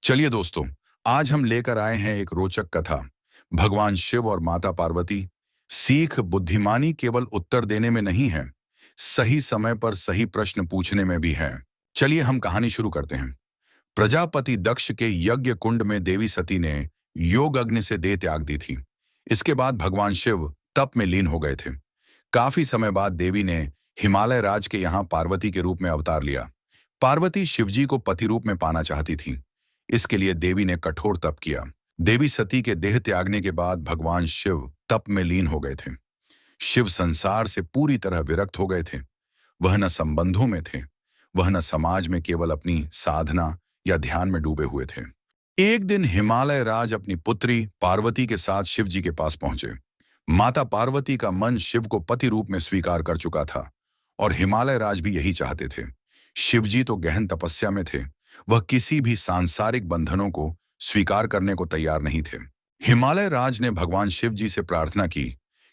चलिए दोस्तों, आज हम लेकर आए हैं एक रोचक कथा। भगवान शिव और माता पार्वती। सीख बुद्धिमानी केवल उत्तर देने में नहीं है, सही समय पर सही प्रश्न पूछने में भी है। चलिए हम कहानी शुरू करते हैं। प्रजापति दक्ष के यज्ञ कुंड में देवी सती ने योग अग्नि से देह त्याग दी थी। इसके बाद भगवान शिव तप में लीन हो गए थे। काफी समय बाद देवी ने हिमालय राज के यहाँ पार्वती के रूप में अवतार लिया। पार्वती शिवजी को पति रूप में पाना चाहती थी। इसके लिए देवी ने कठोर तप किया। देवी सती के देह त्यागने के बाद भगवान शिव तप में लीन हो गए थे। शिव संसार से पूरी तरह विरक्त हो गए थे। वह न संबंधों में थे, वह न समाज में, केवल अपनी साधना या ध्यान में डूबे हुए थे। एक दिन हिमालय राज अपनी पुत्री पार्वती के साथ शिव जी के पास पहुंचे। माता पार्वती का मन शिव को पति रूप में स्वीकार कर चुका था और हिमालय राज भी यही चाहते थे। शिव जी तो गहन तपस्या में थे। वह किसी भी सांसारिक बंधनों को स्वीकार करने को तैयार नहीं थे। हिमालय राज ने भगवान शिव जी से प्रार्थना की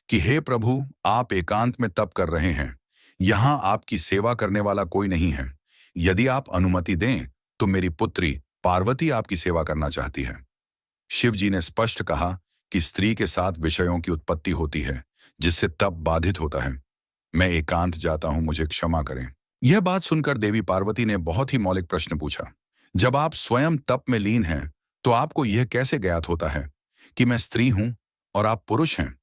कि हे प्रभु, आप एकांत में तप कर रहे हैं। यहाँ आपकी सेवा करने वाला कोई नहीं है। यदि आप अनुमति दें तो मेरी पुत्री पार्वती आपकी सेवा करना चाहती है। शिव जी ने स्पष्ट कहा कि स्त्री के साथ विषयों की उत्पत्ति होती है, जिससे तप बाधित होता है। मैं एकांत जाता हूं, मुझे क्षमा करें। यह बात सुनकर देवी पार्वती ने बहुत ही मौलिक प्रश्न पूछा। जब आप स्वयं तप में लीन हैं, तो आपको यह कैसे ज्ञात होता है कि मैं स्त्री हूं और आप पुरुष हैं?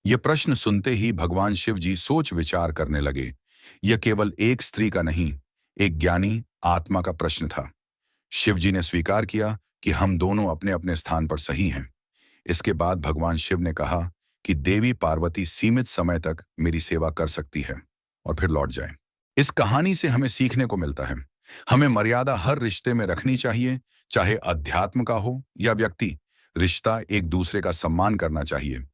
यह प्रश्न सुनते ही भगवान शिव जी सोच विचार करने लगे। यह केवल एक स्त्री का नहीं, एक ज्ञानी आत्मा का प्रश्न था। शिव जी ने स्वीकार किया कि हम दोनों अपने अपने स्थान पर सही हैं। इसके बाद भगवान शिव ने कहा कि देवी पार्वती सीमित समय तक मेरी सेवा कर सकती है और फिर लौट जाए। इस कहानी से हमें सीखने को मिलता है, हमें मर्यादा हर रिश्ते में रखनी चाहिए, चाहे अध्यात्म का हो या व्यक्ति। रिश्ता एक दूसरे का सम्मान करना चाहिए।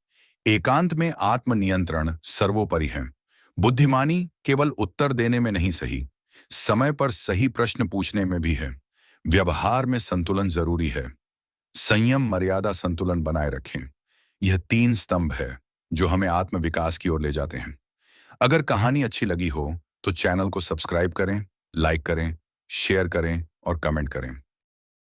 एकांत में आत्मनियंत्रण सर्वोपरि है। बुद्धिमानी केवल उत्तर देने में नहीं सही, समय पर सही प्रश्न पूछने में भी है। व्यवहार में संतुलन जरूरी है। संयम, मर्यादा, संतुलन बनाए रखें। यह 3 स्तंभ है जो हमें आत्म विकास की ओर ले जाते हैं। अगर कहानी अच्छी लगी हो तो चैनल को सब्सक्राइब करें, लाइक करें, शेयर करें और कमेंट करें।